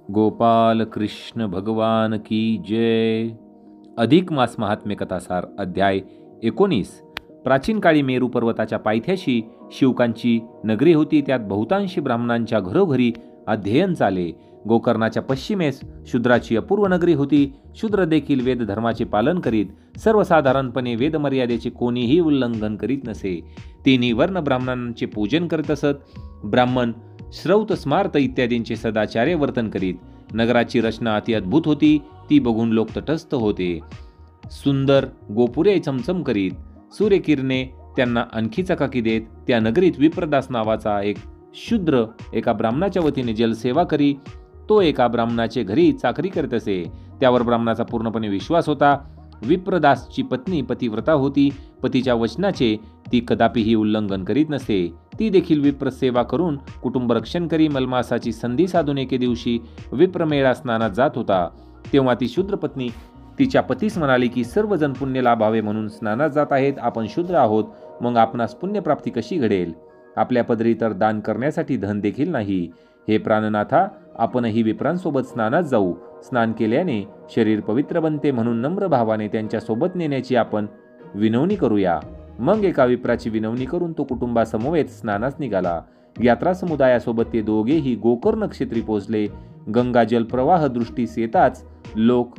गोपाल कृष्ण भगवान की जय। अधिक मास महात्म्य कथासार अध्याय 19। प्राचीन काळी मेरू पर्वताच्या पायथ्याशी शिवकांची नगरी होती. त्यात बहुतांशी ब्राह्मणांच्या घरोघरी अध्ययन चाले. गोकर्णाच्या पश्चिमेस शूद्राची अपूर्व नगरी होती. शूद्र देखील वेद धर्माचे पालन करीत. सर्वसाधारणपणे वेदमर्यादेचे कोणीही उल्लंघन करीत नसे. तिन्ही वर्ण ब्राह्मणांचे पूजन करत असत. ब्राह्मण श्रौत स्मार्त इत्यादींचे सदाचार्य वर्तन करीत. नगराची रचना अति अद्भुत होती. ती बघून लोक तटस्थ होते. सुंदर गोपुरे चमचम करीत. सूर्यकिरणे त्यांना आणखी चकाकी देत. त्या नगरीत विप्रदास नावाचा एक शूद्र एका ब्राह्मणाच्या वतीने जलसेवा करी. तो एका ब्राह्मणाचे घरी चाकरी करत असे. त्यावर ब्राह्मणाचा पूर्णपणे विश्वास होता. विप्रदासची पत्नी पतिव्रता होती. पतीच्या वचनाचे ती कदापिही उल्लंघन करीत नसे. ती देखील विप्रसेवा करून कुटुंब रक्षण करी. मलमासाची संधी साधून एके दिवशी विप्रमेळा स्नानात जात होता. तेव्हा ती शूद्र पत्नी तिच्या पतीस म्हणाली की सर्वजण पुण्य लाभावे म्हणून स्नानात जात आहेत. आपण शूद्र आहोत, मग आपणास पुण्यप्राप्ती कशी घडेल? आपल्या पदरी तर दान करण्यासाठी धन देखील नाही. हे प्राणनाथा, आपणही विप्रांसोबत स्नानात जाऊ. स्नान केल्याने शरीर पवित्र बनते, म्हणून नम्र भावाने त्यांच्या सोबत नेण्याची आपण विनवणी करूया. मग एका विप्राची विनवणी करून तो कुटुंबासमवेत स्नानास निघाला. यात्रा समुदायासोबत ते दोघेही गोकर्ण क्षेत्री पोहोचले. गंगा जलप्रवाह दृष्टीस येताच लोक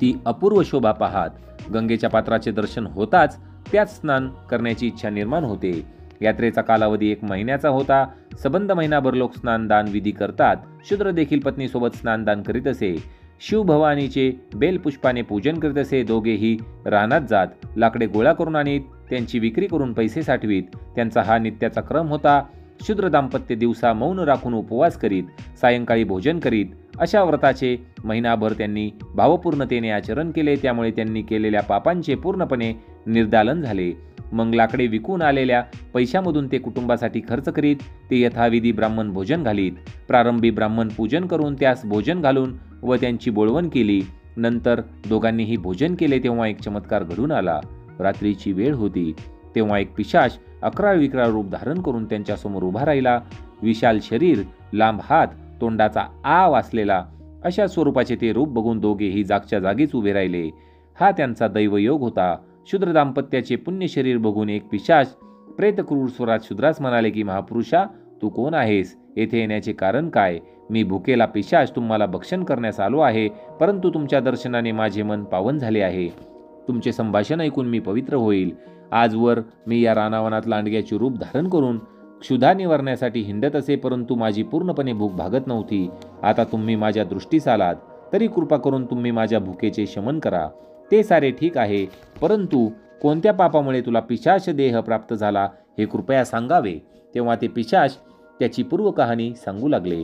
ती अपूर्व शोभा पाहात. गंगेच्या पात्राचे दर्शन होताच त्यात स्नान करण्याची इच्छा निर्माण होते. यात्रेचा कालावधी 1 महिन्याचा होता. सबंध महिनाभर लोक स्नानदान विधी करतात. शूद्र देखील पत्नीसोबत स्नानदान करीत असे. शिवभवानीचे बेलपुष्पाने पूजन करीत असे. दोघेही रानात जात लाकडे गोळा करून आणीत. त्यांची विक्री करून पैसे साठवीत. त्यांचा हा नित्याचा क्रम होता. शूद्र दाम्पत्य दिवसा मौन राखून उपवास करीत. सायंकाळी भोजन करीत. अशा व्रताचे महिनाभर त्यांनी भावपूर्णतेने आचरण केले. त्यामुळे त्यांनी केलेल्या पापांचे पूर्णपणे निर्दालन झाले. मग लाकडे विकून आलेल्या पैशामधून ते कुटुंबासाठी खर्च करीत. ते यथाविधी ब्राह्मण भोजन घालीत. प्रारंभी ब्राह्मण पूजन करून त्यास भोजन घालून व त्यांची बोळवण केली. नंतर दोघांनीही भोजन केले तेव्हा एक चमत्कार घडून आला. रात्रीची वेळ होती. तेव्हा एक पिशाच अकराळ विक्राळ रूप धारण करून त्यांच्यासमोर उभा राहिला. विशाल शरीर, लांब हात, तोंडाचा आव असलेला अशा स्वरूपाचे ते रूप बघून दोघेही जागच्या जागीच उभे राहिले. हा त्यांचा दैवयोग होता. शूद्र दाम्पत्याचे पुण्य शरीर बघून एक पिशाच प्रेतक्रूर स्वरात शूद्रास म्हणाले की महापुरुषा, तू कोण आहेस? येथे येण्याचे कारण काय? मी भुकेला पिशाच तुम्हाला भक्षण करण्यास आलो आहे, परंतु तुमच्या दर्शनाने माझे मन पावन झाले आहे. तुमचे संभाषण ऐकून मी पवित्र होईल. आजवर मी या रानावनात लांडग्याचे रूप धारण करून क्षुधा निवारण्यासाठी हिंडत असे, परंतु माझी पूर्णपणे भूक भागत नव्हती. आता तुम्ही माझ्या दृष्टीस आलात, तरी कृपा करून तुम्ही माझ्या भुकेचे शमन करा. ते सारे ठीक आहे, परंतु कोणत्या पापामुळे तुला पिशाच देह प्राप्त झाला हे कृपया सांगावे. तेव्हा ते पिशाच त्याची पूर्व कहाणी सांगू लागले.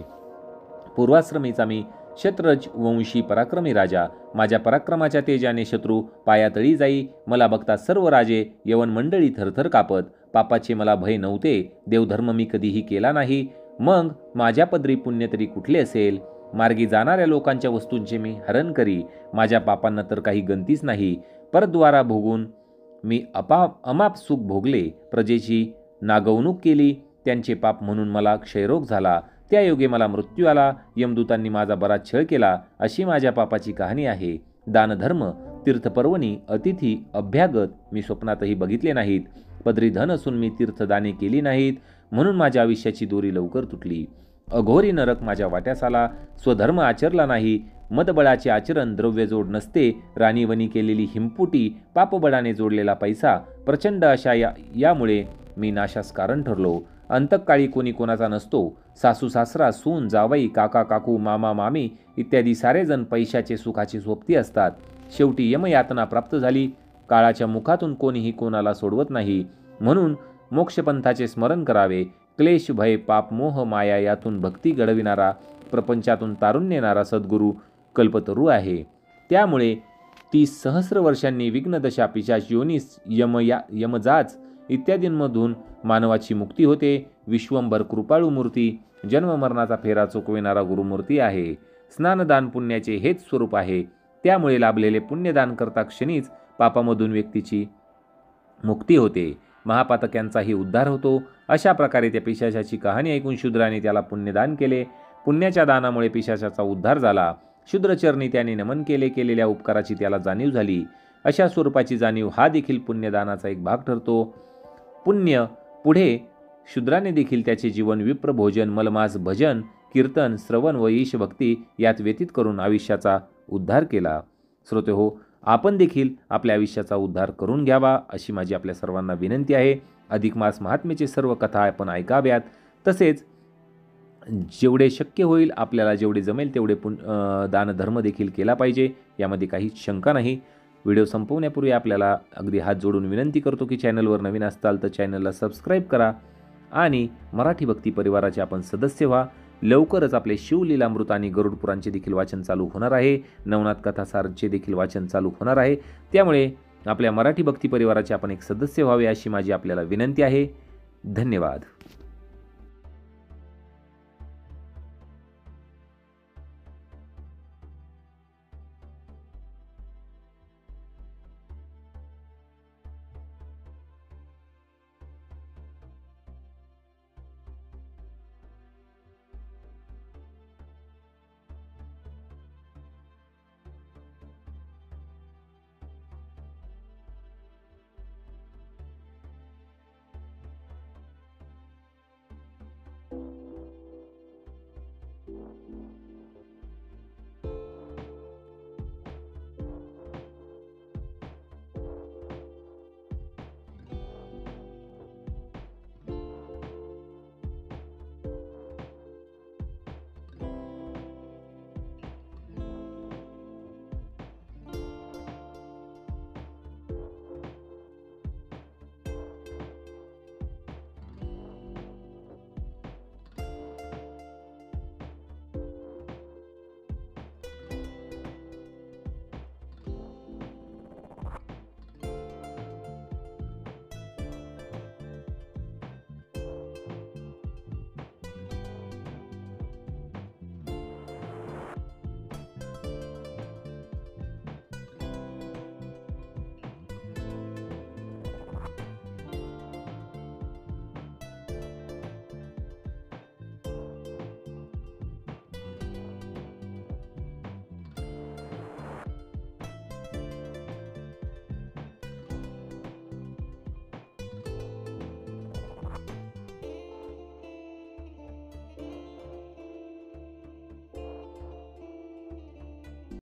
पूर्वाश्रमीचा मी शत्रज वंशी पराक्रमी राजा. माझ्या पराक्रमाच्या तेजाने शत्रू पायातळी जाई. मला बघता सर्व राजे यवन मंडळी थरथर कापत. पापाचे मला भय नव्हते. देवधर्म मी कधीही केला नाही. मग माझ्या पदरी पुण्य तरी कुठले असेल? मार्गी जाणाऱ्या लोकांच्या वस्तूंचे मी हरण करी. माझ्या पापांना तर काही गंतीच नाही. परद्वारा भोगून मी अमाप सुख भोगले. प्रजेची नागवणूक केली. त्यांचे पाप म्हणून मला क्षयरोग झाला. त्या योगे मला मृत्यू आला. यमदूतांनी माझा बराच छळ केला. अशी माझ्या पापाची कहाणी आहे. दानधर्म, तीर्थपर्वणी, अतिथी, अभ्यागत मी स्वप्नातही बघितले नाहीत. पदरी धन असून मी तीर्थदाने केली नाहीत, म्हणून माझ्या आयुष्याची दोरी लवकर तुटली. अघोरी नरक माझ्या वाट्यास आला. स्वधर्म आचरला नाही. मदबळाचे आचरण, द्रव्यजोड नसते, राणीवनी केलेली हिंपुटी, पापबळाने जोडलेला पैसा, प्रचंड अशा यामुळे मी नाशास कारण ठरलो. अंतकाळी कोणी कोणाचा नसतो. सासू सासरा, सून जावई, काका काकू, मामा मामी इत्यादी सारेजण पैशाचे सुखाचे सोबती असतात. शेवटी यमयातना प्राप्त झाली. काळाच्या मुखातून कोणीही कोणाला सोडवत नाही, म्हणून मोक्षपंथाचे स्मरण करावे. क्लेश, भय, पाप, मोह, माया यातून भक्ती घडविणारा, प्रपंचातून तारुण्य येणारा सद्गुरू कल्पतरू आहे. त्यामुळे 30 सहस्र वर्षांनी विघ्नदशा, पिशाच योनीस, यमजाच इत्यादींमधून मानवाची मुक्ती होते. विश्वंभर कृपाळू मूर्ती, जन्ममरणाचा फेरा चुकविणारा गुरुमूर्ती आहे. स्नानदान पुण्याचे हेच स्वरूप आहे. त्यामुळे लाभलेले पुण्यदान करता क्षणीच पापामधून व्यक्तीची मुक्ती होते. महापातक्यांचाही उद्धार होतो. अशा प्रकारे त्या पिशाचाची कहाणी ऐकून शूद्राने त्याला पुण्यदान केले. पुण्याच्या दानामुळे पिशाचाचा उद्धार झाला. शूद्रचरणी त्याने नमन केलेल्या उपकाराची त्याला जाणीव झाली. अशा स्वरूपाची जाणीव हा देखील पुण्यदानाचा एक भाग ठरतो. पुण्य पुढे शूद्राने देखील त्याचे जीवन विप्र भोजन, मलमास, भजन, कीर्तन, श्रवण व ईशभक्ती यात व्यतीत करून आयुष्याचा उद्धार केला. श्रोतेहो, आपण देखील आपल्या आयुष्याचा उद्धार करून घ्यावा अशी माझी आपल्या सर्वांना विनंती आहे. अधिक मास महात्म्याचे सर्व कथा आपण ऐकाव्यात. तसेच जेवढे शक्य होईल आपल्याला जेवढे जमेल तेवढे दानधर्म देखील केला पाहिजे, यामध्ये काही शंका नाही. व्हिडिओ संपवण्यापूर्वी आपल्याला अगदी हात जोडून विनंती करतो की चॅनलवर नवीन असताल तर चॅनलला सबस्क्राईब करा आणि मराठी भक्ती परिवाराचे आपण सदस्य व्हा. लवकरच आपले शिवलीलामृत आणि गरुड पुराणचे देखील वाचन चालू होणार आहे. नवनाथ कथासारचे देखील वाचन चालू होणार आहे. त्यामुळे आपल्या मराठी भक्ती परिवाराचे आपण एक सदस्य व्हावे अशी माझी आपल्याला विनंती आहे. धन्यवाद.